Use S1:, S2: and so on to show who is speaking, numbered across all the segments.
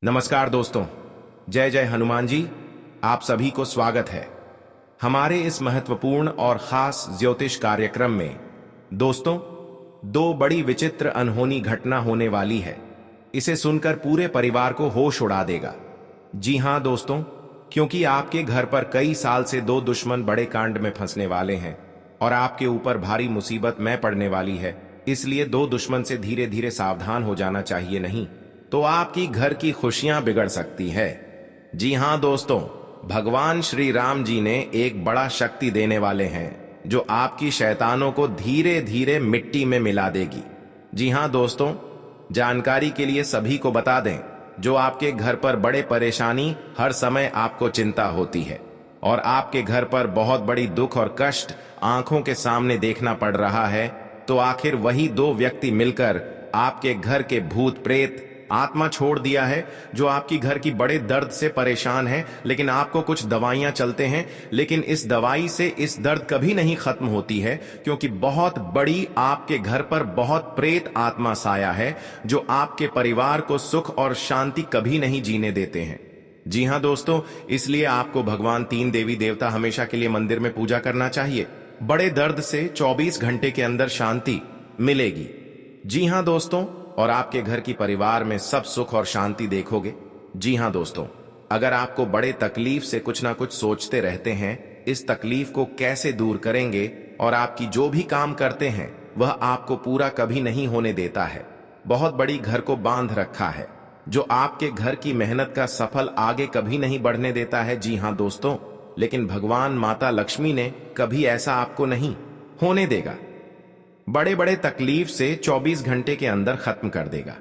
S1: नमस्कार दोस्तों, जय जय हनुमान जी। आप सभी को स्वागत है हमारे इस महत्वपूर्ण और खास ज्योतिष कार्यक्रम में। दोस्तों, दो बड़ी विचित्र अनहोनी घटना होने वाली है। इसे सुनकर पूरे परिवार को होश उड़ा देगा। जी हां दोस्तों, क्योंकि आपके घर पर कई साल से दो दुश्मन बड़े कांड में फंसने वाले हैं और आपके ऊपर भारी मुसीबत में पड़ने वाली है। इसलिए दो दुश्मन से धीरे धीरे सावधान हो जाना चाहिए, नहीं तो आपकी घर की खुशियां बिगड़ सकती है। जी हां दोस्तों, भगवान श्री राम जी ने एक बड़ा शक्ति देने वाले हैं जो आपकी शैतानों को धीरे धीरे मिट्टी में मिला देगी। जी हां दोस्तों, जानकारी के लिए सभी को बता दें, जो आपके घर पर बड़े परेशानी हर समय आपको चिंता होती है और आपके घर पर बहुत बड़ी दुख और कष्ट आंखों के सामने देखना पड़ रहा है, तो आखिर वही दो व्यक्ति मिलकर आपके घर के भूत प्रेत आत्मा छोड़ दिया है, जो आपकी घर की बड़े दर्द से परेशान है। लेकिन आपको कुछ दवाइयां चलते हैं, लेकिन इस दवाई से इस दर्द कभी नहीं खत्म होती है, क्योंकि बहुत बड़ी आपके घर पर बहुत प्रेत आत्मा साया है जो आपके परिवार को सुख और शांति कभी नहीं जीने देते हैं। जी हां दोस्तों, इसलिए आपको भगवान तीन देवी देवता हमेशा के लिए मंदिर में पूजा करना चाहिए। बड़े दर्द से 24 घंटे के अंदर शांति मिलेगी। जी हां दोस्तों, और आपके घर की परिवार में सब सुख और शांति देखोगे। जी हां दोस्तों, अगर आपको बड़े तकलीफ से कुछ ना कुछ सोचते रहते हैं, इस तकलीफ को कैसे दूर करेंगे और आपकी जो भी काम करते हैं वह आपको पूरा कभी नहीं होने देता है। बहुत बड़ी घर को बांध रखा है जो आपके घर की मेहनत का सफल आगे कभी नहीं बढ़ने देता है। जी हां दोस्तों, लेकिन भगवान माता लक्ष्मी ने कभी ऐसा आपको नहीं होने देगा। बड़े बड़े तकलीफ से 24 घंटे के अंदर खत्म कर देगा।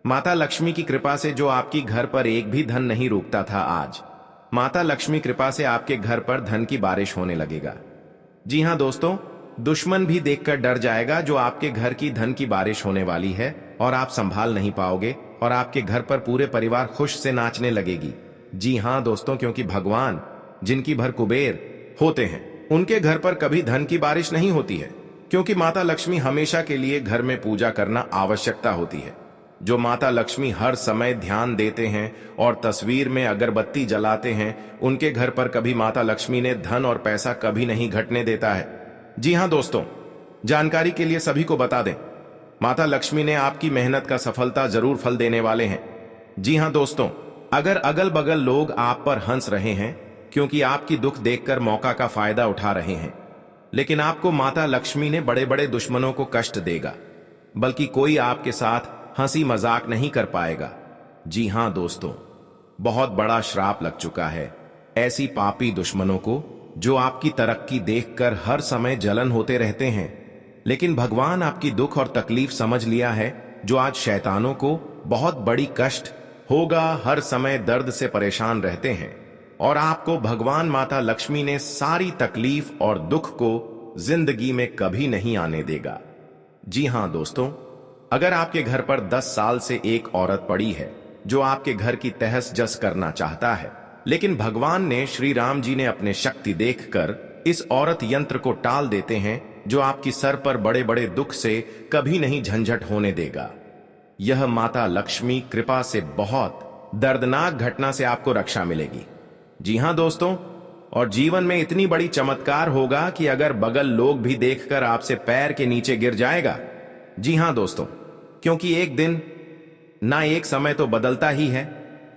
S1: माता लक्ष्मी की कृपा से जो आपकी घर पर एक भी धन नहीं रुकता था, आज माता लक्ष्मी कृपा से आपके घर पर धन की बारिश होने लगेगा। जी हां दोस्तों, दुश्मन भी देखकर डर जाएगा जो आपके घर की धन की बारिश होने वाली है और आप संभाल नहीं पाओगे और आपके घर पर पूरे परिवार खुश से नाचने लगेगी। जी हां दोस्तों, क्योंकि भगवान जिनकी भर कुबेर होते हैं उनके घर पर कभी धन की बारिश नहीं होती है, क्योंकि माता लक्ष्मी हमेशा के लिए घर में पूजा करना आवश्यकता होती है। जो माता लक्ष्मी हर समय ध्यान देते हैं और तस्वीर में अगरबत्ती जलाते हैं, उनके घर पर कभी माता लक्ष्मी ने धन और पैसा कभी नहीं घटने देता है। जी हां दोस्तों, जानकारी के लिए सभी को बता दें, माता लक्ष्मी ने आपकी मेहनत का सफलता जरूर फल देने वाले हैं। जी हां दोस्तों, अगर अगल बगल लोग आप पर हंस रहे हैं क्योंकि आपकी दुख देखकर मौका का फायदा उठा रहे हैं, लेकिन आपको माता लक्ष्मी ने बड़े बड़े दुश्मनों को कष्ट देगा, बल्कि कोई आपके साथ हंसी मजाक नहीं कर पाएगा। जी हां दोस्तों, बहुत बड़ा श्राप लग चुका है ऐसी पापी दुश्मनों को जो आपकी तरक्की देखकर हर समय जलन होते रहते हैं। लेकिन भगवान आपकी दुख और तकलीफ समझ लिया है, जो आज शैतानों को बहुत बड़ी कष्ट होगा, हर समय दर्द से परेशान रहते हैं, और आपको भगवान माता लक्ष्मी ने सारी तकलीफ और दुख को जिंदगी में कभी नहीं आने देगा। जी हां दोस्तों, अगर आपके घर पर 10 साल से एक औरत पड़ी है जो आपके घर की तहस जस करना चाहता है, लेकिन भगवान ने श्री राम जी ने अपने शक्ति देखकर इस औरत यंत्र को टाल देते हैं, जो आपकी सर पर बड़े बड़े दुख से कभी नहीं झंझट होने देगा। यह माता लक्ष्मी कृपा से बहुत दर्दनाक घटना से आपको रक्षा मिलेगी। जी हां दोस्तों, और जीवन में इतनी बड़ी चमत्कार होगा कि अगर बगल लोग भी देखकर आपसे पैर के नीचे गिर जाएगा। जी हां दोस्तों, क्योंकि एक दिन ना एक समय तो बदलता ही है।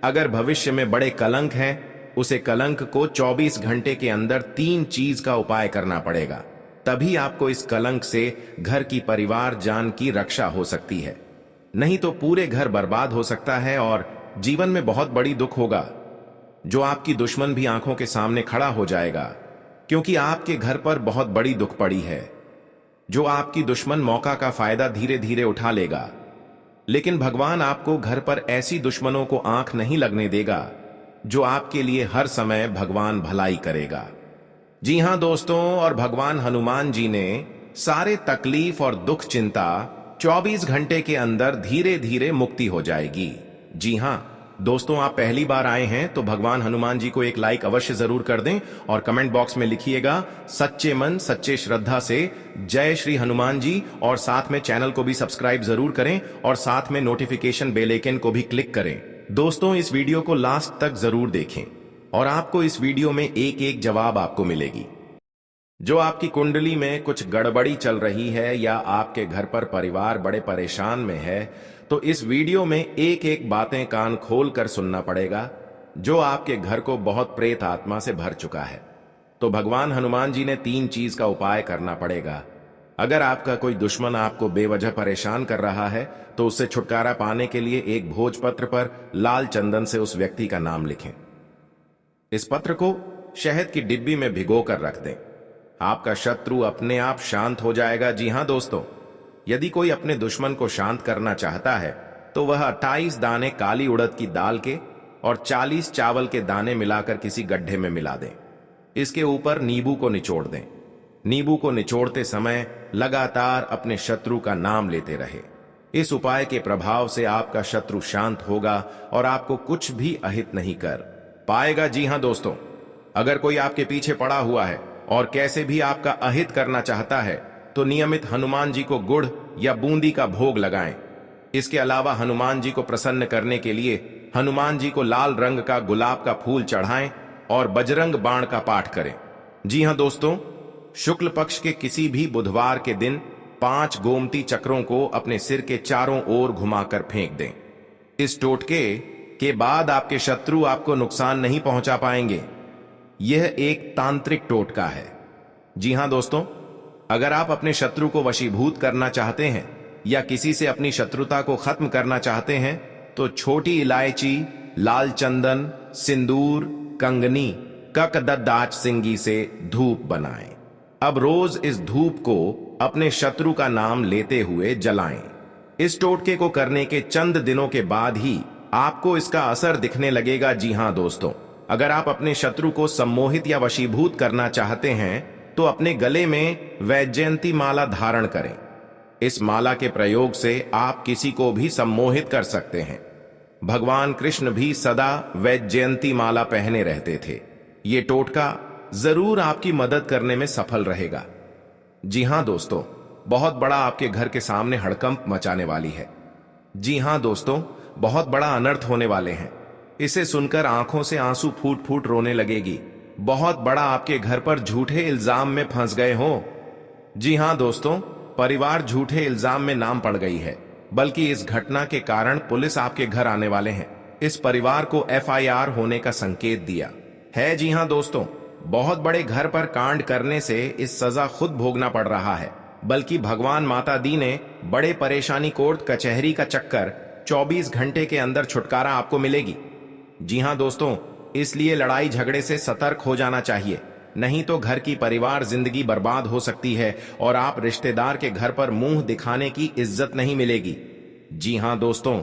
S1: अगर भविष्य में बड़े कलंक हैं, उसे कलंक को 24 घंटे के अंदर 3 चीज का उपाय करना पड़ेगा, तभी आपको इस कलंक से घर की परिवार जान की रक्षा हो सकती है। नहीं तो पूरे घर बर्बाद हो सकता है और जीवन में बहुत बड़ी दुख होगा, जो आपकी दुश्मन भी आंखों के सामने खड़ा हो जाएगा, क्योंकि आपके घर पर बहुत बड़ी दुख पड़ी है, जो आपकी दुश्मन मौका का फायदा धीरे धीरे उठा लेगा। लेकिन भगवान आपको घर पर ऐसी दुश्मनों को आंख नहीं लगने देगा, जो आपके लिए हर समय भगवान भलाई करेगा। जी हां दोस्तों, और भगवान हनुमान जी ने सारे तकलीफ और दुख चिंता 24 घंटे के अंदर धीरे धीरे मुक्ति हो जाएगी। जी हां दोस्तों, आप पहली बार आए हैं तो भगवान हनुमान जी को एक लाइक अवश्य जरूर कर दें और कमेंट बॉक्स में लिखिएगा सच्चे मन सच्चे श्रद्धा से जय श्री हनुमान जी, और साथ में चैनल को भी सब्सक्राइब जरूर करें और साथ में नोटिफिकेशन बेल आइकन को भी क्लिक करें। दोस्तों, इस वीडियो को लास्ट तक जरूर देखें और आपको इस वीडियो में एक एक जवाब आपको मिलेगी। जो आपकी कुंडली में कुछ गड़बड़ी चल रही है या आपके घर पर परिवार बड़े परेशान में है, तो इस वीडियो में एक एक बातें कान खोल कर सुनना पड़ेगा, जो आपके घर को बहुत प्रेत आत्मा से भर चुका है। तो भगवान हनुमान जी ने 3 चीज का उपाय करना पड़ेगा। अगर आपका कोई दुश्मन आपको बेवजह परेशान कर रहा है, तो उससे छुटकारा पाने के लिए एक भोजपत्र पर लाल चंदन से उस व्यक्ति का नाम लिखें। इस पत्र को शहद की डिब्बी में भिगो कर रख दें। आपका शत्रु अपने आप शांत हो जाएगा। जी हां दोस्तों, यदि कोई अपने दुश्मन को शांत करना चाहता है तो वह 28 दाने काली उड़द की दाल के और 40 चावल के दाने मिलाकर किसी गड्ढे में मिला दें। इसके ऊपर नींबू को निचोड़ दें। नींबू को निचोड़ते समय लगातार अपने शत्रु का नाम लेते रहे। इस उपाय के प्रभाव से आपका शत्रु शांत होगा और आपको कुछ भी अहित नहीं कर पाएगा। जी हां दोस्तों, अगर कोई आपके पीछे पड़ा हुआ है और कैसे भी आपका अहित करना चाहता है, तो नियमित हनुमान जी को गुड़ या बूंदी का भोग लगाएं। इसके अलावा हनुमान जी को प्रसन्न करने के लिए हनुमान जी को लाल रंग का गुलाब का फूल चढ़ाएं और बजरंग बाण का पाठ करें। जी हां दोस्तों, शुक्ल पक्ष के किसी भी बुधवार के दिन 5 गोमती चक्रों को अपने सिर के चारों ओर घुमाकर फेंक दें। इस टोटके के बाद आपके शत्रु आपको नुकसान नहीं पहुंचा पाएंगे। यह एक तांत्रिक टोटका है। जी हां दोस्तों, अगर आप अपने शत्रु को वशीभूत करना चाहते हैं या किसी से अपनी शत्रुता को खत्म करना चाहते हैं, तो छोटी इलायची, लाल चंदन, सिंदूर, कंगनी, ककददाच सिंगी से धूप बनाएं। अब रोज इस धूप को अपने शत्रु का नाम लेते हुए जलाएं। इस टोटके को करने के चंद दिनों के बाद ही आपको इसका असर दिखने लगेगा। जी हां दोस्तों, अगर आप अपने शत्रु को सम्मोहित या वशीभूत करना चाहते हैं, तो अपने गले में वैजयंती माला धारण करें। इस माला के प्रयोग से आप किसी को भी सम्मोहित कर सकते हैं। भगवान कृष्ण भी सदा वैजयंती माला पहने रहते थे। ये टोटका जरूर आपकी मदद करने में सफल रहेगा। जी हां दोस्तों, बहुत बड़ा आपके घर के सामने हड़कंप मचाने वाली है। जी हां दोस्तों, बहुत बड़ा अनर्थ होने वाले हैं। इसे सुनकर आंखों से आंसू फूट फूट रोने लगेगी। बहुत बड़ा आपके घर पर झूठे इल्जाम में फंस गए हो। जी हां दोस्तों, परिवार झूठे इल्जाम में नाम पड़ गई है, बल्कि इस घटना के कारण पुलिस आपके घर आने वाले हैं। इस परिवार को FIR होने का संकेत दिया है। जी हां दोस्तों, बहुत बड़े घर पर कांड करने से इस सजा खुद भोगना पड़ रहा है, बल्कि भगवान माता दी ने बड़े परेशानी कोर्ट कचहरी का चक्कर 24 घंटे के अंदर छुटकारा आपको मिलेगी। जी हां दोस्तों, इसलिए लड़ाई झगड़े से सतर्क हो जाना चाहिए, नहीं तो घर की परिवार जिंदगी बर्बाद हो सकती है और आप रिश्तेदार के घर पर मुंह दिखाने की इज्जत नहीं मिलेगी। जी हां दोस्तों,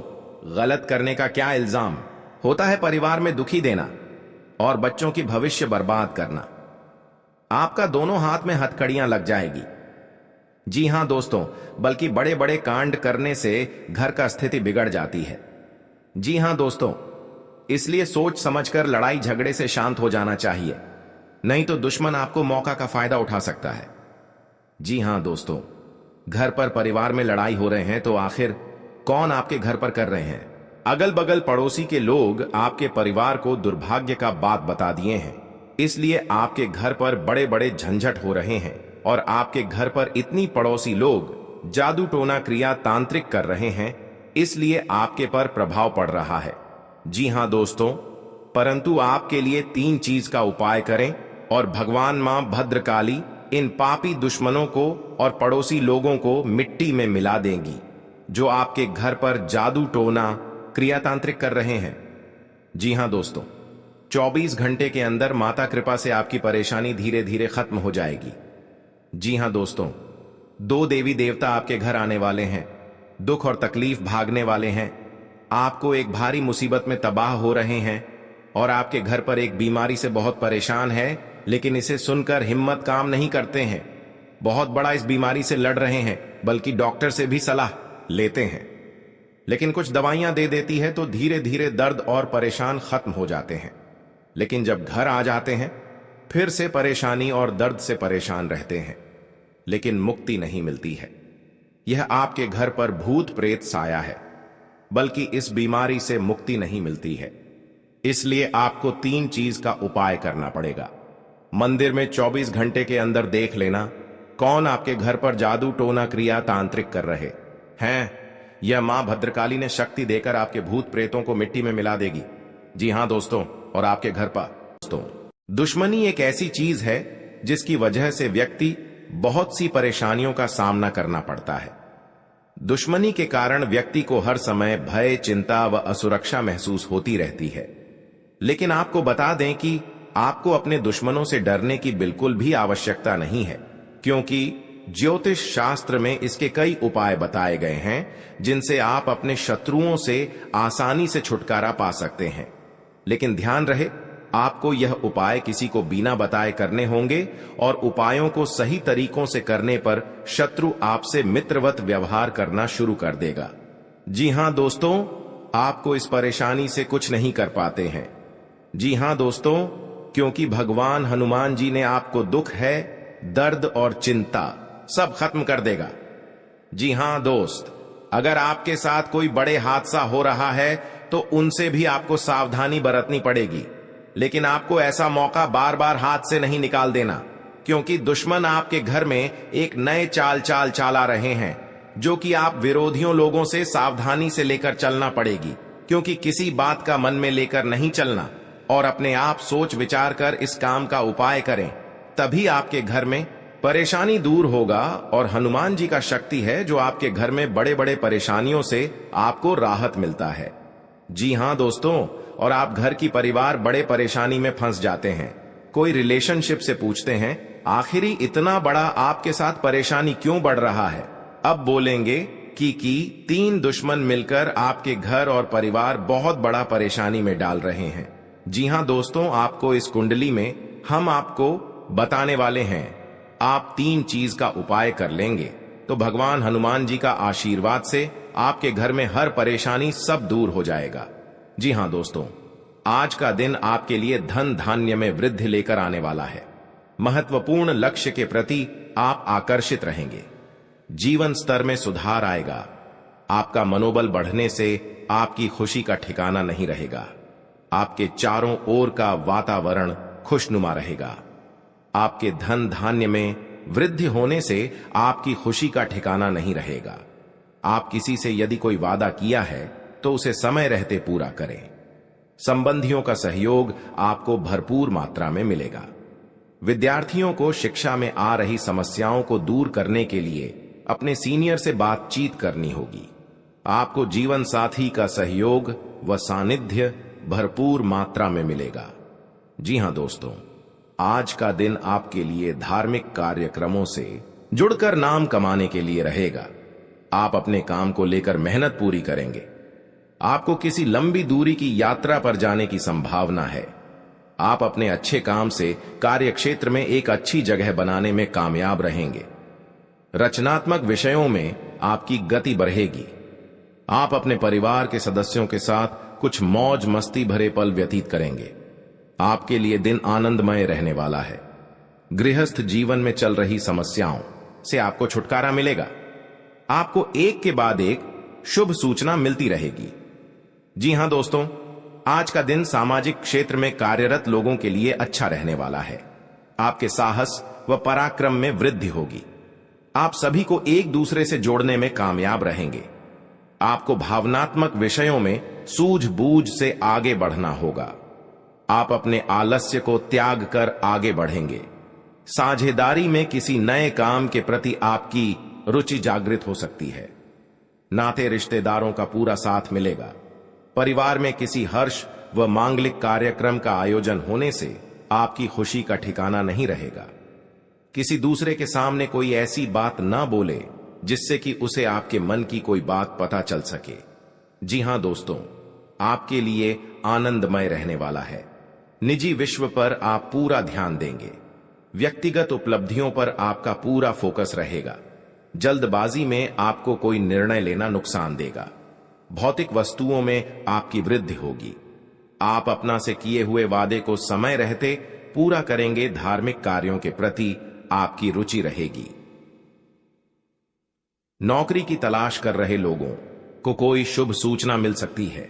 S1: गलत करने का क्या इल्जाम होता है? परिवार में दुखी देना और बच्चों की भविष्य बर्बाद करना। आपका दोनों हाथ में हथकड़ियां लग जाएगी। जी हां दोस्तों, बल्कि बड़े बड़े कांड करने से घर का स्थिति बिगड़ जाती है। जी हां दोस्तों, इसलिए सोच समझकर लड़ाई झगड़े से शांत हो जाना चाहिए, नहीं तो दुश्मन आपको मौका का फायदा उठा सकता है। जी हां दोस्तों, घर पर परिवार में लड़ाई हो रहे हैं, तो आखिर कौन आपके घर पर कर रहे हैं? अगल बगल पड़ोसी के लोग आपके परिवार को दुर्भाग्य का बात बता दिए हैं, इसलिए आपके घर पर बड़े बड़े झंझट हो रहे हैं और आपके घर पर इतनी पड़ोसी लोग जादू टोना क्रिया तांत्रिक कर रहे हैं, इसलिए आपके पर प्रभाव पड़ रहा है। जी हां दोस्तों, परंतु आपके लिए 3 चीज का उपाय करें और भगवान मां भद्रकाली इन पापी दुश्मनों को और पड़ोसी लोगों को मिट्टी में मिला देंगी, जो आपके घर पर जादू टोना क्रिया तांत्रिक कर रहे हैं। जी हां दोस्तों, 24 घंटे के अंदर माता कृपा से आपकी परेशानी धीरे धीरे खत्म हो जाएगी। जी हां दोस्तों, 2 देवी देवता आपके घर आने वाले हैं, दुख और तकलीफ भागने वाले हैं, आपको एक भारी मुसीबत में तबाह हो रहे हैं और आपके घर पर एक बीमारी से बहुत परेशान है, लेकिन इसे सुनकर हिम्मत काम नहीं करते हैं। बहुत बड़ा इस बीमारी से लड़ रहे हैं, बल्कि डॉक्टर से भी सलाह लेते हैं, लेकिन कुछ दवाइयां दे देती है तो धीरे धीरे दर्द और परेशान खत्म हो जाते हैं। लेकिन जब घर आ जाते हैं, फिर से परेशानी और दर्द से परेशान रहते हैं, लेकिन मुक्ति नहीं मिलती है। यह आपके घर पर भूत प्रेत साया है। बल्कि इस बीमारी से मुक्ति नहीं मिलती है। इसलिए आपको 3 चीज का उपाय करना पड़ेगा। मंदिर में 24 घंटे के अंदर देख लेना कौन आपके घर पर जादू टोना क्रिया तांत्रिक कर रहे हैं। यह मां भद्रकाली ने शक्ति देकर आपके भूत प्रेतों को मिट्टी में मिला देगी। जी हां दोस्तों, और आपके घर पर दोस्तों, दुश्मनी एक ऐसी चीज है जिसकी वजह से व्यक्ति बहुत सी परेशानियों का सामना करना पड़ता है। दुश्मनी के कारण व्यक्ति को हर समय भय, चिंता व असुरक्षा महसूस होती रहती है। लेकिन आपको बता दें कि आपको अपने दुश्मनों से डरने की बिल्कुल भी आवश्यकता नहीं है, क्योंकि ज्योतिष शास्त्र में इसके कई उपाय बताए गए हैं जिनसे आप अपने शत्रुओं से आसानी से छुटकारा पा सकते हैं। लेकिन ध्यान रहे, आपको यह उपाय किसी को बिना बताए करने होंगे और उपायों को सही तरीकों से करने पर शत्रु आपसे मित्रवत व्यवहार करना शुरू कर देगा। जी हां दोस्तों, आपको इस परेशानी से कुछ नहीं कर पाते हैं। जी हां दोस्तों, क्योंकि भगवान हनुमान जी ने आपको दुख है, दर्द और चिंता सब खत्म कर देगा। जी हां दोस्त, अगर आपके साथ कोई बड़े हादसा हो रहा है तो उनसे भी आपको सावधानी बरतनी पड़ेगी। लेकिन आपको ऐसा मौका बार बार हाथ से नहीं निकाल देना, क्योंकि दुश्मन आपके घर में एक नए चाल चला रहे हैं, जो कि आप विरोधियों लोगों से सावधानी से लेकर चलना पड़ेगी। क्योंकि किसी बात का मन में लेकर नहीं चलना और अपने आप सोच विचार कर इस काम का उपाय करें, तभी आपके घर में परेशानी दूर होगा। और हनुमान जी का शक्ति है जो आपके घर में बड़े बड़े परेशानियों से आपको राहत मिलता है। जी हां दोस्तों, और आप घर की परिवार बड़े परेशानी में फंस जाते हैं। कोई रिलेशनशिप से पूछते हैं आखिरी इतना बड़ा आपके साथ परेशानी क्यों बढ़ रहा है। अब बोलेंगे कि 3 दुश्मन मिलकर आपके घर और परिवार बहुत बड़ा परेशानी में डाल रहे हैं। जी हां दोस्तों, आपको इस कुंडली में हम आपको बताने वाले हैं। आप 3 चीज का उपाय कर लेंगे तो भगवान हनुमान जी का आशीर्वाद से आपके घर में हर परेशानी सब दूर हो जाएगा। जी हां दोस्तों, आज का दिन आपके लिए धन धान्य में वृद्धि लेकर आने वाला है। महत्वपूर्ण लक्ष्य के प्रति आप आकर्षित रहेंगे। जीवन स्तर में सुधार आएगा। आपका मनोबल बढ़ने से आपकी खुशी का ठिकाना नहीं रहेगा। आपके चारों ओर का वातावरण खुशनुमा रहेगा। आपके धन धान्य में वृद्धि होने से आपकी खुशी का ठिकाना नहीं रहेगा। आप किसी से यदि कोई वादा किया है तो उसे समय रहते पूरा करें। संबंधियों का सहयोग आपको भरपूर मात्रा में मिलेगा। विद्यार्थियों को शिक्षा में आ रही समस्याओं को दूर करने के लिए अपने सीनियर से बातचीत करनी होगी। आपको जीवन साथी का सहयोग व सानिध्य भरपूर मात्रा में मिलेगा। जी हां दोस्तों, आज का दिन आपके लिए धार्मिक कार्यक्रमों से जुड़कर नाम कमाने के लिए रहेगा। आप अपने काम को लेकर मेहनत पूरी करेंगे। आपको किसी लंबी दूरी की यात्रा पर जाने की संभावना है। आप अपने अच्छे काम से कार्यक्षेत्र में एक अच्छी जगह बनाने में कामयाब रहेंगे। रचनात्मक विषयों में आपकी गति बढ़ेगी। आप अपने परिवार के सदस्यों के साथ कुछ मौज मस्ती भरे पल व्यतीत करेंगे। आपके लिए दिन आनंदमय रहने वाला है। गृहस्थ जीवन में चल रही समस्याओं से आपको छुटकारा मिलेगा। आपको एक के बाद एक शुभ सूचना मिलती रहेगी। जी हां दोस्तों, आज का दिन सामाजिक क्षेत्र में कार्यरत लोगों के लिए अच्छा रहने वाला है। आपके साहस व पराक्रम में वृद्धि होगी। आप सभी को एक दूसरे से जोड़ने में कामयाब रहेंगे। आपको भावनात्मक विषयों में सूझबूझ से आगे बढ़ना होगा। आप अपने आलस्य को त्याग कर आगे बढ़ेंगे। साझेदारी में किसी नए काम के प्रति आपकी रुचि जागृत हो सकती है। नाते रिश्तेदारों का पूरा साथ मिलेगा। परिवार में किसी हर्ष व मांगलिक कार्यक्रम का आयोजन होने से आपकी खुशी का ठिकाना नहीं रहेगा। किसी दूसरे के सामने कोई ऐसी बात ना बोले जिससे कि उसे आपके मन की कोई बात पता चल सके। जी हां दोस्तों, आपके लिए आनंदमय रहने वाला है। निजी विश्व पर आप पूरा ध्यान देंगे। व्यक्तिगत उपलब्धियों पर आपका पूरा फोकस रहेगा। जल्दबाजी में आपको कोई निर्णय लेना नुकसान देगा। भौतिक वस्तुओं में आपकी वृद्धि होगी। आप अपना से किए हुए वादे को समय रहते पूरा करेंगे। धार्मिक कार्यों के प्रति आपकी रुचि रहेगी। नौकरी की तलाश कर रहे लोगों को कोई शुभ सूचना मिल सकती है।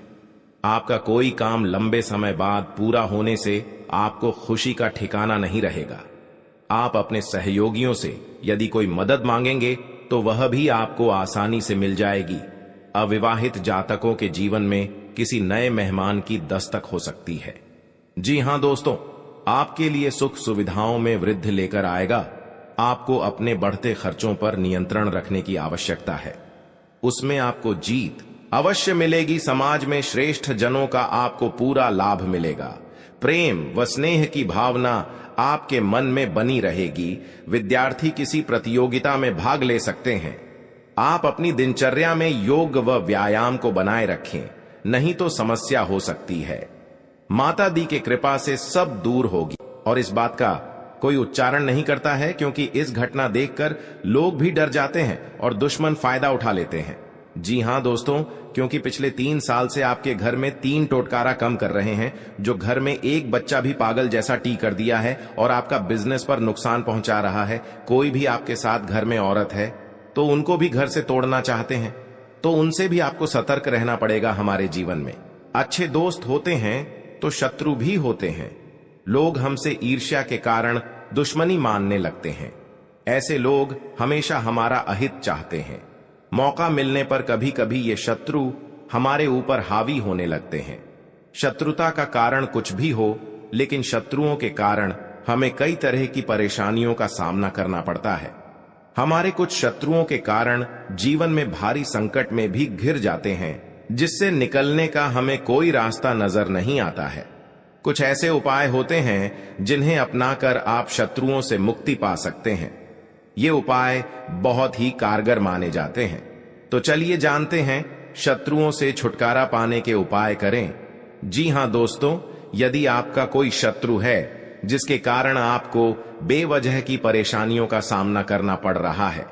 S1: आपका कोई काम लंबे समय बाद पूरा होने से आपको खुशी का ठिकाना नहीं रहेगा। आप अपने सहयोगियों से यदि कोई मदद मांगेंगे तो वह भी आपको आसानी से मिल जाएगी। अविवाहित जातकों के जीवन में किसी नए मेहमान की दस्तक हो सकती है। जी हां दोस्तों, आपके लिए सुख सुविधाओं में वृद्धि लेकर आएगा। आपको अपने बढ़ते खर्चों पर नियंत्रण रखने की आवश्यकता है, उसमें आपको जीत अवश्य मिलेगी। समाज में श्रेष्ठ जनों का आपको पूरा लाभ मिलेगा। प्रेम व स्नेह की भावना आपके मन में बनी रहेगी। विद्यार्थी किसी प्रतियोगिता में भाग ले सकते हैं। आप अपनी दिनचर्या में योग व व्यायाम को बनाए रखें, नहीं तो समस्या हो सकती है। माता दी की कृपा से सब दूर होगी। और इस बात का कोई उच्चारण नहीं करता है, क्योंकि इस घटना देखकर लोग भी डर जाते हैं और दुश्मन फायदा उठा लेते हैं। जी हां दोस्तों, क्योंकि पिछले 3 साल से आपके घर में 3 टोटकारा कम कर रहे हैं, जो घर में एक बच्चा भी पागल जैसा टी कर दिया है और आपका बिजनेस पर नुकसान पहुंचा रहा है। कोई भी आपके साथ घर में औरत है तो उनको भी घर से तोड़ना चाहते हैं, तो उनसे भी आपको सतर्क रहना पड़ेगा। हमारे जीवन में अच्छे दोस्त होते हैं तो शत्रु भी होते हैं। लोग हमसे ईर्ष्या के कारण दुश्मनी मानने लगते हैं। ऐसे लोग हमेशा हमारा अहित चाहते हैं। मौका मिलने पर कभी कभी ये शत्रु हमारे ऊपर हावी होने लगते हैं। शत्रुता का कारण कुछ भी हो, लेकिन शत्रुओं के कारण हमें कई तरह की परेशानियों का सामना करना पड़ता है। हमारे कुछ शत्रुओं के कारण जीवन में भारी संकट में भी घिर जाते हैं, जिससे निकलने का हमें कोई रास्ता नजर नहीं आता है। कुछ ऐसे उपाय होते हैं जिन्हें अपनाकर आप शत्रुओं से मुक्ति पा सकते हैं। ये उपाय बहुत ही कारगर माने जाते हैं। तो चलिए जानते हैं शत्रुओं से छुटकारा पाने के उपाय करें। जी हां दोस्तों, यदि आपका कोई शत्रु है जिसके कारण आपको बेवजह की परेशानियों का सामना करना पड़ रहा है,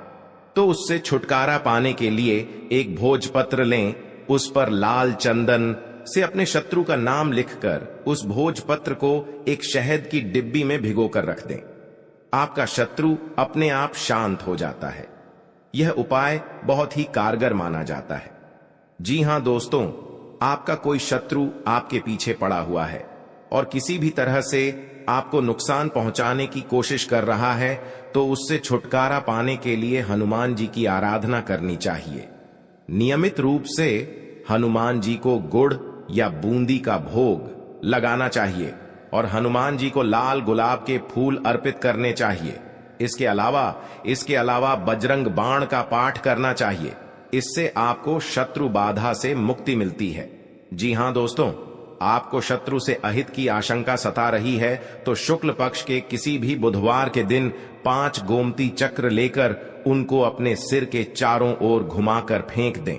S1: तो उससे छुटकारा पाने के लिए एक भोजपत्र लें। उस पर लाल चंदन से अपने शत्रु का नाम लिखकर उस भोजपत्र को एक शहद की डिब्बी में भिगोकर रख दें। आपका शत्रु अपने आप शांत हो जाता है। यह उपाय बहुत ही कारगर माना जाता है। जी हां दोस्तों, आपका कोई शत्रु आपके पीछे पड़ा हुआ है और किसी भी तरह से आपको नुकसान पहुंचाने की कोशिश कर रहा है, तो उससे छुटकारा पाने के लिए हनुमान जी की आराधना करनी चाहिए। नियमित रूप से हनुमान जी को गुड़ या बूंदी का भोग लगाना चाहिए और हनुमान जी को लाल गुलाब के फूल अर्पित करने चाहिए। इसके अलावा बजरंग बाण का पाठ करना चाहिए। इससे आपको शत्रु बाधा से मुक्ति मिलती है। जी हां दोस्तों, आपको शत्रु से अहित की आशंका सता रही है तो शुक्ल पक्ष के किसी भी बुधवार के दिन 5 गोमती चक्र लेकर उनको अपने सिर के चारों ओर घुमाकर फेंक दें।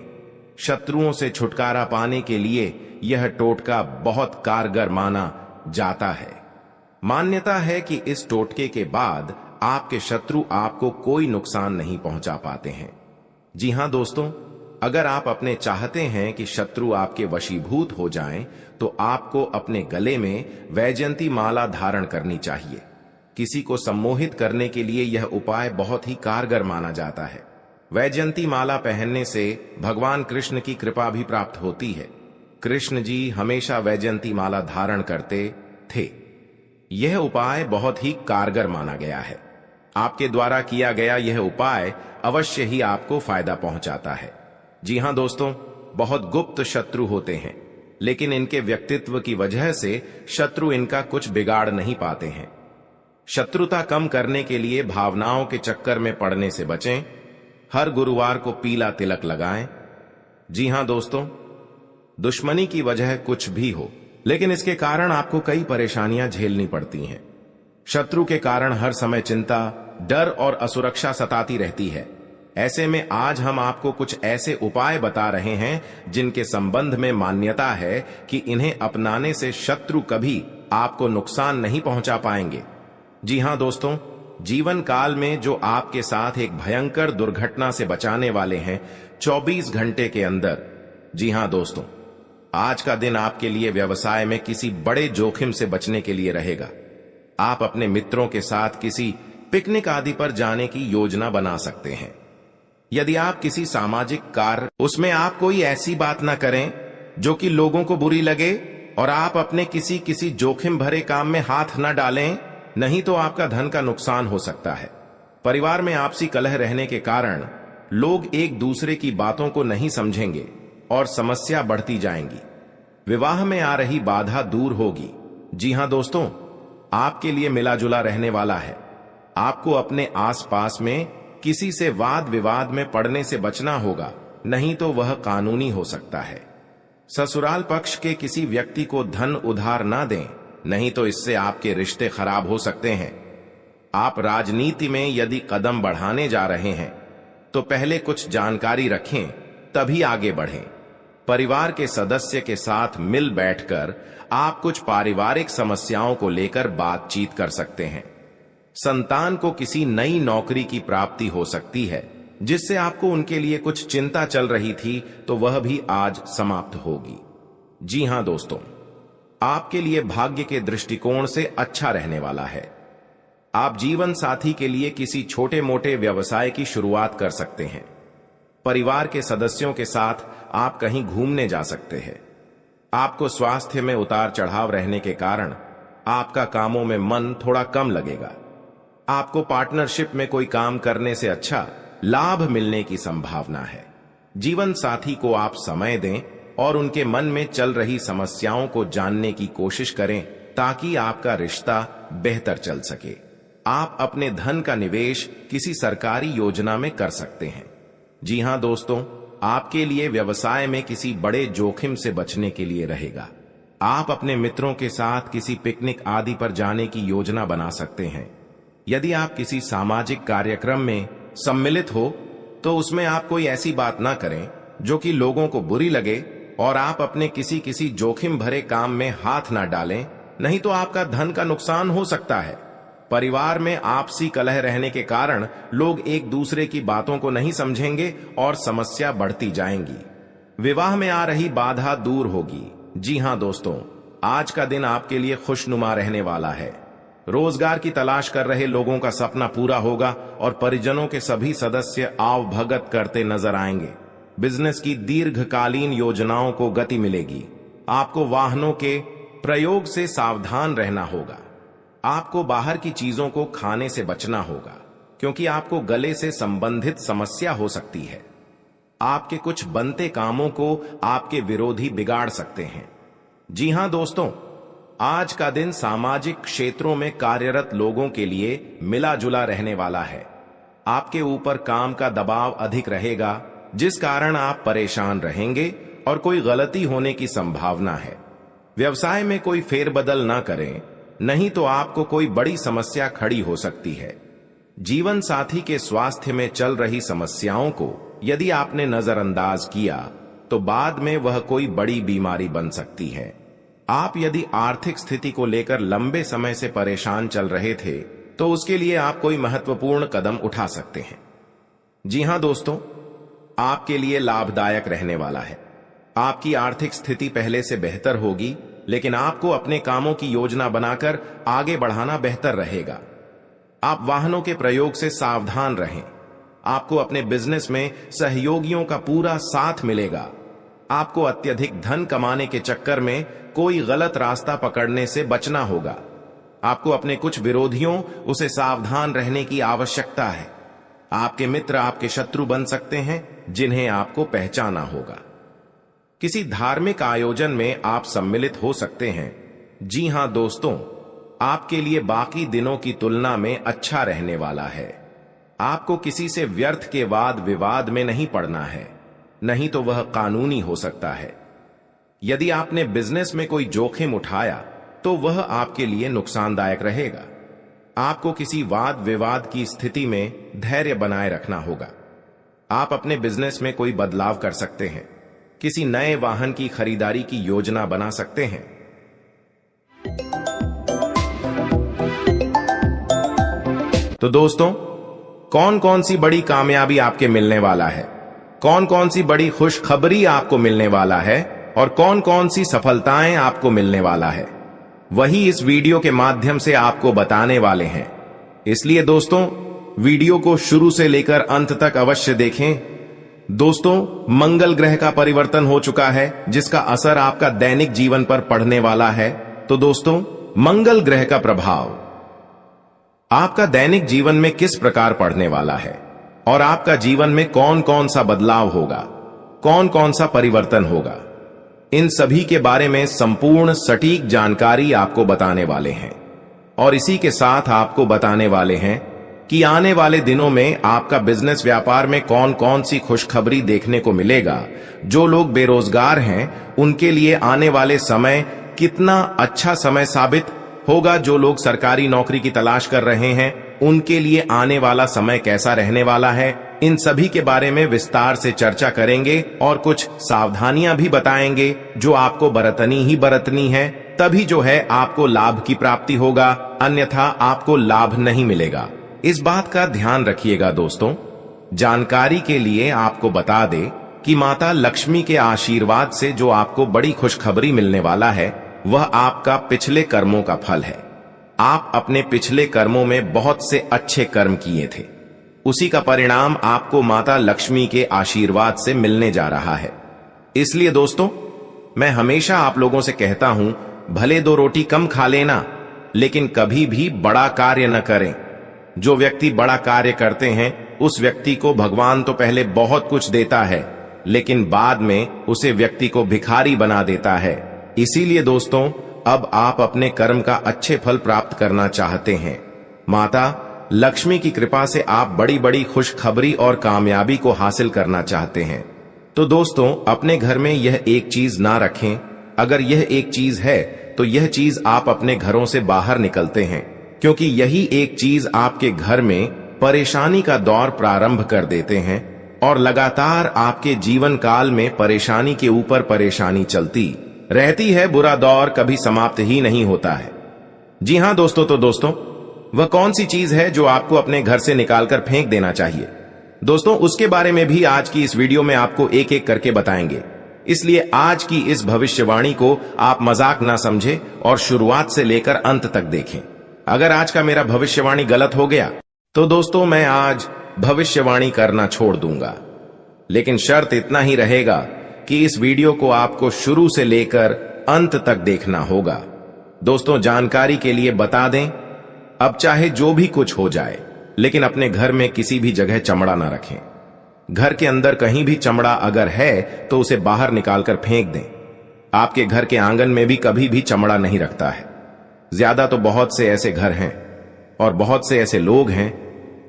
S1: शत्रुओं से छुटकारा पाने के लिए यह टोटका बहुत कारगर माना जाता है। मान्यता है कि इस टोटके के बाद आपके शत्रु आपको कोई नुकसान नहीं पहुंचा पाते हैं। जी हां दोस्तों, अगर आप अपने चाहते हैं कि शत्रु आपके वशीभूत हो जाएं, तो आपको अपने गले में वैजयंती माला धारण करनी चाहिए। किसी को सम्मोहित करने के लिए यह उपाय बहुत ही कारगर माना जाता है। वैजयंती माला पहनने से भगवान कृष्ण की कृपा भी प्राप्त होती है। कृष्ण जी हमेशा वैजयंती माला धारण करते थे। यह उपाय बहुत ही कारगर माना गया है। आपके द्वारा किया गया यह उपाय अवश्य ही आपको फायदा पहुंचाता है। जी हां दोस्तों, बहुत गुप्त शत्रु होते हैं, लेकिन इनके व्यक्तित्व की वजह से शत्रु इनका कुछ बिगाड़ नहीं पाते हैं। शत्रुता कम करने के लिए भावनाओं के चक्कर में पड़ने से बचें। हर गुरुवार को पीला तिलक लगाएं। जी हां दोस्तों, दुश्मनी की वजह कुछ भी हो, लेकिन इसके कारण आपको कई परेशानियां झेलनी पड़ती हैं। शत्रु के कारण हर समय चिंता, डर और असुरक्षा सताती रहती है। ऐसे में आज हम आपको कुछ ऐसे उपाय बता रहे हैं जिनके संबंध में मान्यता है कि इन्हें अपनाने से शत्रु कभी आपको नुकसान नहीं पहुंचा पाएंगे। जी हां दोस्तों, जीवन काल में जो आपके साथ एक भयंकर दुर्घटना से बचाने वाले हैं 24 घंटे के अंदर। जी हां दोस्तों, आज का दिन आपके लिए व्यवसाय में किसी बड़े जोखिम से बचने के लिए रहेगा। आप अपने मित्रों के साथ किसी पिकनिक आदि पर जाने की योजना बना सकते हैं। यदि आप किसी सामाजिक कार्य उसमें आप कोई ऐसी बात ना करें जो कि लोगों को बुरी लगे, और आप अपने किसी जोखिम भरे काम में हाथ न डालें, नहीं तो आपका धन का नुकसान हो सकता है। परिवार में आपसी कलह रहने के कारण लोग एक दूसरे की बातों को नहीं समझेंगे और समस्या बढ़ती जाएंगी। विवाह में आ रही बाधा दूर होगी। जी हां दोस्तों, आपके लिए मिला जुला रहने वाला है। आपको अपने आसपास में किसी से वाद विवाद में पड़ने से बचना होगा, नहीं तो वह कानूनी हो सकता है। ससुराल पक्ष के किसी व्यक्ति को धन उधार ना दें, नहीं तो इससे आपके रिश्ते खराब हो सकते हैं। आप राजनीति में यदि कदम बढ़ाने जा रहे हैं तो पहले कुछ जानकारी रखें, तभी आगे बढ़ें। परिवार के सदस्य के साथ मिल बैठकर आप कुछ पारिवारिक समस्याओं को लेकर बातचीत कर सकते हैं। संतान को किसी नई नौकरी की प्राप्ति हो सकती है, जिससे आपको उनके लिए कुछ चिंता चल रही थी, तो वह भी आज समाप्त होगी। जी हां दोस्तों, आपके लिए भाग्य के दृष्टिकोण से अच्छा रहने वाला है। आप जीवन साथी के लिए किसी छोटे मोटे व्यवसाय की शुरुआत कर सकते हैं। परिवार के सदस्यों के साथ आप कहीं घूमने जा सकते हैं। आपको स्वास्थ्य में उतार चढ़ाव रहने के कारण आपका कामों में मन थोड़ा कम लगेगा। आपको पार्टनरशिप में कोई काम करने से अच्छा लाभ मिलने की संभावना है। जीवन साथी को आप समय दें और उनके मन में चल रही समस्याओं को जानने की कोशिश करें, ताकि आपका रिश्ता बेहतर चल सके। आप अपने धन का निवेश किसी सरकारी योजना में कर सकते हैं। जी हां दोस्तों, आपके लिए व्यवसाय में किसी बड़े जोखिम से बचने के लिए रहेगा। आप अपने मित्रों के साथ किसी पिकनिक आदि पर जाने की योजना बना सकते हैं। यदि आप किसी सामाजिक कार्यक्रम में सम्मिलित हो तो उसमें आप कोई ऐसी बात ना करें जो कि लोगों को बुरी लगे, और आप अपने किसी जोखिम भरे काम में हाथ ना डालें, नहीं तो आपका धन का नुकसान हो सकता है। परिवार में आपसी कलह रहने के कारण लोग एक दूसरे की बातों को नहीं समझेंगे और समस्या बढ़ती जाएंगी। विवाह में आ रही बाधा दूर होगी। जी हां दोस्तों, आज का दिन आपके लिए खुशनुमा रहने वाला है। रोजगार की तलाश कर रहे लोगों का सपना पूरा होगा और परिजनों के सभी सदस्य आवभगत करते नजर आएंगे। बिजनेस की दीर्घकालीन योजनाओं को गति मिलेगी। आपको वाहनों के प्रयोग से सावधान रहना होगा। आपको बाहर की चीजों को खाने से बचना होगा, क्योंकि आपको गले से संबंधित समस्या हो सकती है। आपके कुछ बनते कामों को आपके विरोधी बिगाड़ सकते हैं। जी हां दोस्तों, आज का दिन सामाजिक क्षेत्रों में कार्यरत लोगों के लिए मिला जुला रहने वाला है। आपके ऊपर काम का दबाव अधिक रहेगा, जिस कारण आप परेशान रहेंगे और कोई गलती होने की संभावना है। व्यवसाय में कोई फेरबदल ना करें, नहीं तो आपको कोई बड़ी समस्या खड़ी हो सकती है। जीवन साथी के स्वास्थ्य में चल रही समस्याओं को यदि आपने नजरअंदाज किया तो बाद में वह कोई बड़ी बीमारी बन सकती है। आप यदि आर्थिक स्थिति को लेकर लंबे समय से परेशान चल रहे थे तो उसके लिए आप कोई महत्वपूर्ण कदम उठा सकते हैं। जी हां दोस्तों, आपके लिए लाभदायक रहने वाला है। आपकी आर्थिक स्थिति पहले से बेहतर होगी, लेकिन आपको अपने कामों की योजना बनाकर आगे बढ़ाना बेहतर रहेगा। आप वाहनों के प्रयोग से सावधान रहें। आपको अपने बिजनेस में सहयोगियों का पूरा साथ मिलेगा। आपको अत्यधिक धन कमाने के चक्कर में कोई गलत रास्ता पकड़ने से बचना होगा। आपको अपने कुछ विरोधियों उसे सावधान रहने की आवश्यकता है। आपके मित्र आपके शत्रु बन सकते हैं, जिन्हें आपको पहचाना होगा। किसी धार्मिक आयोजन में आप सम्मिलित हो सकते हैं। जी हां दोस्तों, आपके लिए बाकी दिनों की तुलना में अच्छा रहने वाला है। आपको किसी से व्यर्थ के वाद विवाद में नहीं पड़ना है, नहीं तो वह कानूनी हो सकता है। यदि आपने बिजनेस में कोई जोखिम उठाया तो वह आपके लिए नुकसानदायक रहेगा। आपको किसी वाद विवाद की स्थिति में धैर्य बनाए रखना होगा। आप अपने बिजनेस में कोई बदलाव कर सकते हैं। किसी नए वाहन की खरीदारी की योजना बना सकते हैं। तो दोस्तों, कौन कौन सी बड़ी कामयाबी आपके मिलने वाला है, कौन कौन सी बड़ी खुशखबरी आपको मिलने वाला है और कौन कौन सी सफलताएं आपको मिलने वाला है, वही इस वीडियो के माध्यम से आपको बताने वाले हैं। इसलिए दोस्तों, वीडियो को शुरू से लेकर अंत तक अवश्य देखें। दोस्तों, मंगल ग्रह का परिवर्तन हो चुका है जिसका असर आपका दैनिक जीवन पर पड़ने वाला है। तो दोस्तों, मंगल ग्रह का प्रभाव आपका दैनिक जीवन में किस प्रकार पड़ने वाला है और आपका जीवन में कौन कौन सा बदलाव होगा, कौन कौन सा परिवर्तन होगा, इन सभी के बारे में संपूर्ण सटीक जानकारी आपको बताने वाले हैं। और इसी के साथ आपको बताने वाले हैं कि आने वाले दिनों में आपका बिजनेस व्यापार में कौन कौन सी खुशखबरी देखने को मिलेगा। जो लोग बेरोजगार हैं उनके लिए आने वाले समय कितना अच्छा समय साबित होगा। जो लोग सरकारी नौकरी की तलाश कर रहे हैं उनके लिए आने वाला समय कैसा रहने वाला है, इन सभी के बारे में विस्तार से चर्चा करेंगे और कुछ सावधानियां भी बताएंगे जो आपको बरतनी ही बरतनी है, तभी जो है आपको लाभ की प्राप्ति होगा, अन्यथा आपको लाभ नहीं मिलेगा। इस बात का ध्यान रखिएगा। दोस्तों, जानकारी के लिए आपको बता दे कि माता लक्ष्मी के आशीर्वाद से जो आपको बड़ी खुशखबरी मिलने वाला है वह आपका पिछले कर्मों का फल है। आप अपने पिछले कर्मों में बहुत से अच्छे कर्म किए थे, उसी का परिणाम आपको माता लक्ष्मी के आशीर्वाद से मिलने जा रहा है। इसलिए दोस्तों, मैं हमेशा आप लोगों से कहता हूं, भले 2 रोटी कम खा लेना, लेकिन कभी भी बड़ा कार्य न करें। जो व्यक्ति बड़ा कार्य करते हैं उस व्यक्ति को भगवान तो पहले बहुत कुछ देता है, लेकिन बाद में उसे व्यक्ति को भिखारी बना देता है। इसीलिए दोस्तों, अब आप अपने कर्म का अच्छे फल प्राप्त करना चाहते हैं। माता लक्ष्मी की कृपा से आप बड़ी बड़ी खुशखबरी और कामयाबी को हासिल करना चाहते हैं। तो दोस्तों, अपने घर में यह एक चीज ना रखें। अगर यह एक चीज है तो यह चीज आप अपने घरों से बाहर निकलते हैं, क्योंकि यही एक चीज आपके घर में परेशानी का दौर प्रारंभ कर देते हैं और लगातार आपके जीवन काल में परेशानी के ऊपर परेशानी चलती रहती है। बुरा दौर कभी समाप्त ही नहीं होता है। जी हां दोस्तों, तो दोस्तों, वह कौन सी चीज है जो आपको अपने घर से निकालकर फेंक देना चाहिए? दोस्तों, उसके बारे में भी आज की इस वीडियो में आपको एक एक करके बताएंगे। इसलिए आज की इस भविष्यवाणी को आप मजाक ना समझे और शुरुआत से लेकर अंत तक देखें। अगर आज का मेरा भविष्यवाणी गलत हो गया तो दोस्तों, मैं आज भविष्यवाणी करना छोड़ दूंगा। लेकिन शर्त इतना ही रहेगा कि इस वीडियो को आपको शुरू से लेकर अंत तक देखना होगा। दोस्तों, जानकारी के लिए बता दें, अब चाहे जो भी कुछ हो जाए, लेकिन अपने घर में किसी भी जगह चमड़ा ना रखें। घर के अंदर कहीं भी चमड़ा अगर है तो उसे बाहर निकालकर फेंक दें। आपके घर के आंगन में भी कभी भी चमड़ा नहीं रखता है। ज्यादा तो बहुत से ऐसे घर हैं और बहुत से ऐसे लोग हैं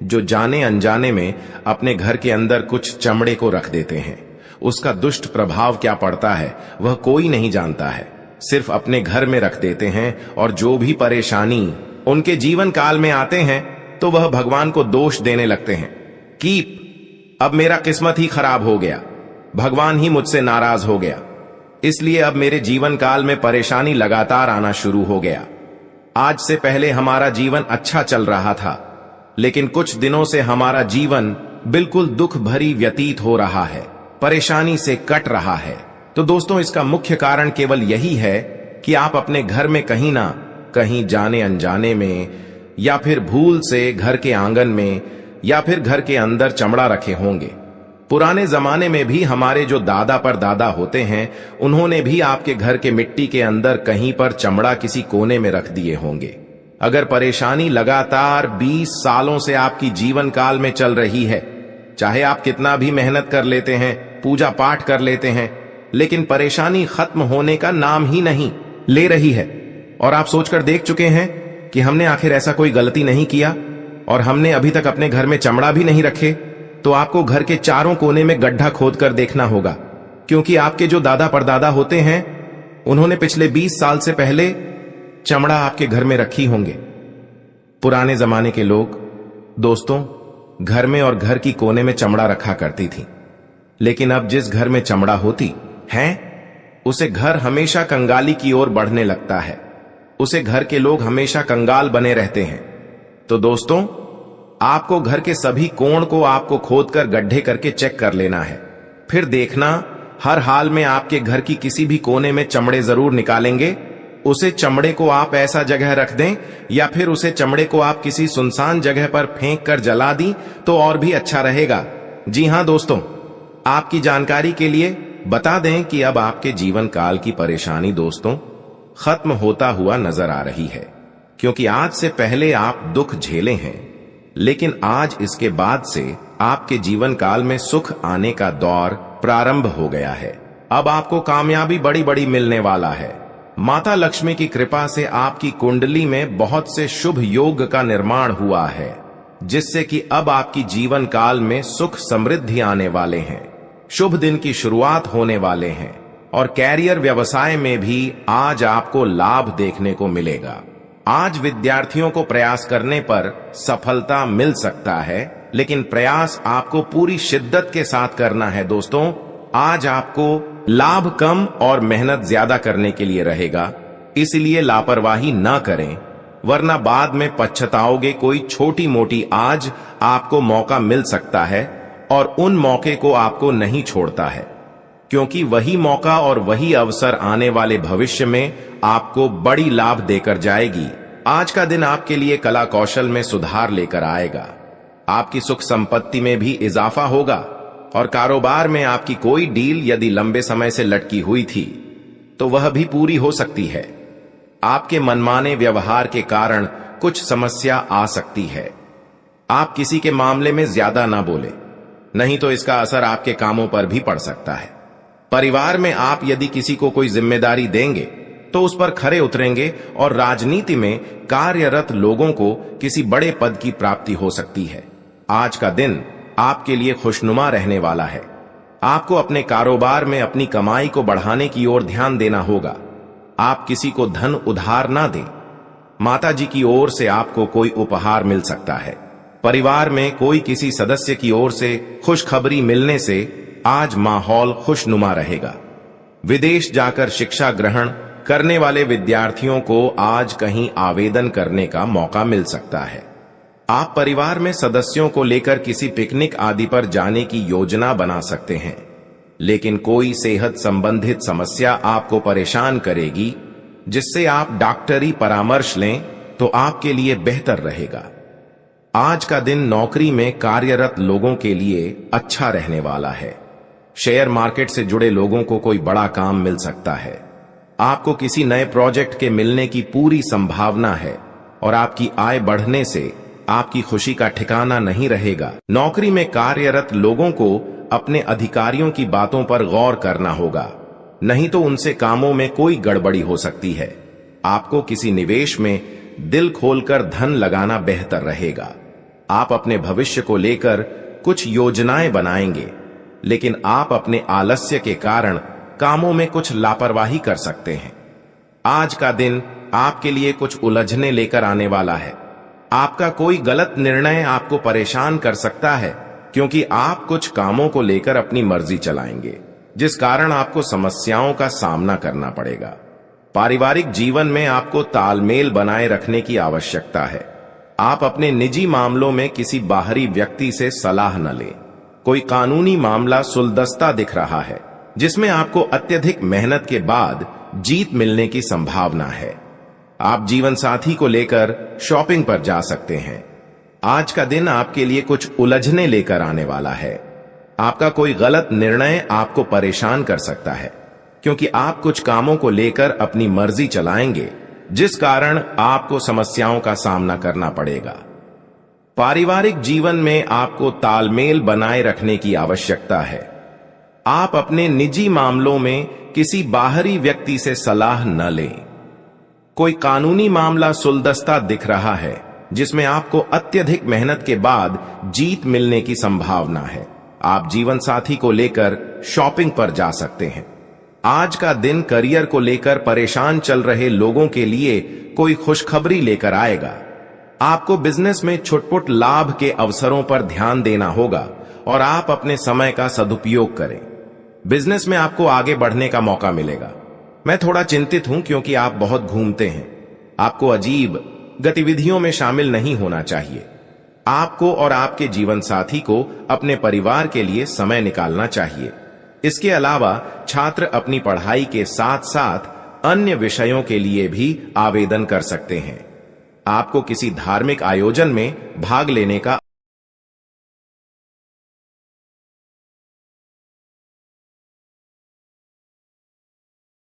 S1: जो जाने अनजाने में अपने घर के अंदर कुछ चमड़े को रख देते हैं। उसका दुष्ट प्रभाव क्या पड़ता है वह कोई नहीं जानता है, सिर्फ अपने घर में रख देते हैं और जो भी परेशानी उनके जीवन काल में आते हैं तो वह भगवान को दोष देने लगते हैं कि अब मेरा किस्मत ही खराब हो गया, भगवान ही मुझसे नाराज हो गया, इसलिए अब मेरे जीवन काल में परेशानी लगातार आना शुरू हो गया। आज से पहले हमारा जीवन अच्छा चल रहा था, लेकिन कुछ दिनों से हमारा जीवन बिल्कुल दुख भरी व्यतीत हो रहा है, परेशानी से कट रहा है। तो दोस्तों, इसका मुख्य कारण केवल यही है कि आप अपने घर में कहीं ना कहीं जाने अनजाने में या फिर भूल से घर के आंगन में या फिर घर के अंदर चमड़ा रखे होंगे। पुराने जमाने में भी हमारे जो दादा पर दादा होते हैं उन्होंने भी आपके घर के मिट्टी के अंदर कहीं पर चमड़ा किसी कोने में रख दिए होंगे। अगर परेशानी लगातार 20 सालों से आपकी जीवन काल में चल रही है, चाहे आप कितना भी मेहनत कर लेते हैं, पूजा पाठ कर लेते हैं, लेकिन परेशानी खत्म होने का नाम ही नहीं ले रही है, और आप सोचकर देख चुके हैं कि हमने आखिर ऐसा कोई गलती नहीं किया और हमने अभी तक अपने घर में चमड़ा भी नहीं रखे, तो आपको घर के चारों कोने में गड्ढा खोद कर देखना होगा, क्योंकि आपके जो दादा परदादा होते हैं उन्होंने पिछले 20 साल से पहले चमड़ा आपके घर में रखी होंगे। पुराने जमाने के लोग दोस्तों घर में और घर की कोने में चमड़ा रखा करती थी, लेकिन अब जिस घर में चमड़ा होती है उसे घर हमेशा कंगाली की ओर बढ़ने लगता है, उसे घर के लोग हमेशा कंगाल बने रहते हैं। तो दोस्तों, आपको घर के सभी कोण को आपको खोदकर गड्ढे करके चेक कर लेना है, फिर देखना हर हाल में आपके घर की किसी भी कोने में चमड़े जरूर निकालेंगे, उसे चमड़े को आप ऐसा जगह रख दें या फिर उसे चमड़े को आप किसी सुनसान जगह पर फेंक कर जला दी तो और भी अच्छा रहेगा। जी हां दोस्तों, आपकी जानकारी के लिए बता दें कि अब आपके जीवन काल की परेशानी दोस्तों खत्म होता हुआ नजर आ रही है, क्योंकि आज से पहले आप दुख झेले हैं, लेकिन आज इसके बाद से आपके जीवन काल में सुख आने का दौर प्रारंभ हो गया है। अब आपको कामयाबी बड़ी बड़ी मिलने वाला है। माता लक्ष्मी की कृपा से आपकी कुंडली में बहुत से शुभ योग का निर्माण हुआ है, जिससे कि अब आपकी जीवन काल में सुख समृद्धि आने वाले हैं, शुभ दिन की शुरुआत होने वाले हैं और कैरियर व्यवसाय में भी आज आपको लाभ देखने को मिलेगा। आज विद्यार्थियों को प्रयास करने पर सफलता मिल सकता है, लेकिन प्रयास आपको पूरी शिद्दत के साथ करना है दोस्तों। आज आपको लाभ कम और मेहनत ज्यादा करने के लिए रहेगा, इसलिए लापरवाही ना करें, वरना बाद में पछताओगे। कोई छोटी मोटी आज आपको मौका मिल सकता है और उन मौके को आपको नहीं छोड़ता है, क्योंकि वही मौका और वही अवसर आने वाले भविष्य में आपको बड़ी लाभ देकर जाएगी। आज का दिन आपके लिए कला कौशल में सुधार लेकर आएगा। आपकी सुख संपत्ति में भी इजाफा होगा और कारोबार में आपकी कोई डील यदि लंबे समय से लटकी हुई थी तो वह भी पूरी हो सकती है। आपके मनमाने व्यवहार के कारण कुछ समस्या आ सकती है। आप किसी के मामले में ज्यादा ना बोले, नहीं तो इसका असर आपके कामों पर भी पड़ सकता है। परिवार में आप यदि किसी को कोई जिम्मेदारी देंगे तो उस पर खरे उतरेंगे और राजनीति में कार्यरत लोगों को किसी बड़े पद की प्राप्ति हो सकती है। आज का दिन आपके लिए खुशनुमा रहने वाला है। आपको अपने कारोबार में अपनी कमाई को बढ़ाने की ओर ध्यान देना होगा। आप किसी को धन उधार ना दें। माता जी की ओर से आपको कोई उपहार मिल सकता है। परिवार में कोई किसी सदस्य की ओर से खुशखबरी मिलने से आज माहौल खुशनुमा रहेगा। विदेश जाकर शिक्षा ग्रहण करने वाले विद्यार्थियों को आज कहीं आवेदन करने का मौका मिल सकता है। आप परिवार में सदस्यों को लेकर किसी पिकनिक आदि पर जाने की योजना बना सकते हैं, लेकिन कोई सेहत संबंधित समस्या आपको परेशान करेगी, जिससे आप डॉक्टरी परामर्श लें तो आपके लिए बेहतर रहेगा। आज का दिन नौकरी में कार्यरत लोगों के लिए अच्छा रहने वाला है। शेयर मार्केट से जुड़े लोगों को कोई बड़ा काम मिल सकता है। आपको किसी नए प्रोजेक्ट के मिलने की पूरी संभावना है और आपकी आय बढ़ने से आपकी खुशी का ठिकाना नहीं रहेगा। नौकरी में कार्यरत लोगों को अपने अधिकारियों की बातों पर गौर करना होगा, नहीं तो उनसे कामों में कोई गड़बड़ी हो सकती है। आपको किसी निवेश में दिल खोलकर धन लगाना बेहतर रहेगा। आप अपने भविष्य को लेकर कुछ योजनाएं बनाएंगे, लेकिन आप अपने आलस्य के कारण कामों में कुछ लापरवाही कर सकते हैं। आज का दिन आपके लिए कुछ उलझने लेकर आने वाला है। आपका कोई गलत निर्णय आपको परेशान कर सकता है, क्योंकि आप कुछ कामों को लेकर अपनी मर्जी चलाएंगे, जिस कारण आपको समस्याओं का सामना करना पड़ेगा। पारिवारिक जीवन में आपको तालमेल बनाए रखने की आवश्यकता है। आप अपने निजी मामलों में किसी बाहरी व्यक्ति से सलाह न लें। कोई कानूनी मामला सुलझता दिख रहा है, जिसमें आपको अत्यधिक मेहनत के बाद जीत मिलने की संभावना है। आप जीवन साथी को लेकर शॉपिंग पर जा सकते हैं। आज का दिन आपके लिए कुछ उलझने लेकर आने वाला है। आपका कोई गलत निर्णय आपको परेशान कर सकता है, क्योंकि आप कुछ कामों को लेकर अपनी मर्जी चलाएंगे, जिस कारण आपको समस्याओं का सामना करना पड़ेगा। पारिवारिक जीवन में आपको तालमेल बनाए रखने की आवश्यकता है। आप अपने निजी मामलों में किसी बाहरी व्यक्ति से सलाह न लें। कोई कानूनी मामला सुलझता दिख रहा है, जिसमें आपको अत्यधिक मेहनत के बाद जीत मिलने की संभावना है। आप जीवन साथी को लेकर शॉपिंग पर जा सकते हैं। आज का दिन करियर को लेकर परेशान चल रहे लोगों के लिए कोई खुशखबरी लेकर आएगा। आपको बिजनेस में छुटपुट लाभ के अवसरों पर ध्यान देना होगा और आप अपने समय का सदुपयोग करें। बिजनेस में आपको आगे बढ़ने का मौका मिलेगा। मैं थोड़ा चिंतित हूं, क्योंकि आप बहुत घूमते हैं। आपको अजीब गतिविधियों में शामिल नहीं होना चाहिए। आपको और आपके जीवन साथी को अपने परिवार के लिए समय निकालना चाहिए। इसके अलावा छात्र अपनी पढ़ाई के साथ साथ अन्य विषयों के लिए भी आवेदन कर सकते हैं। आपको किसी धार्मिक आयोजन में भाग लेने का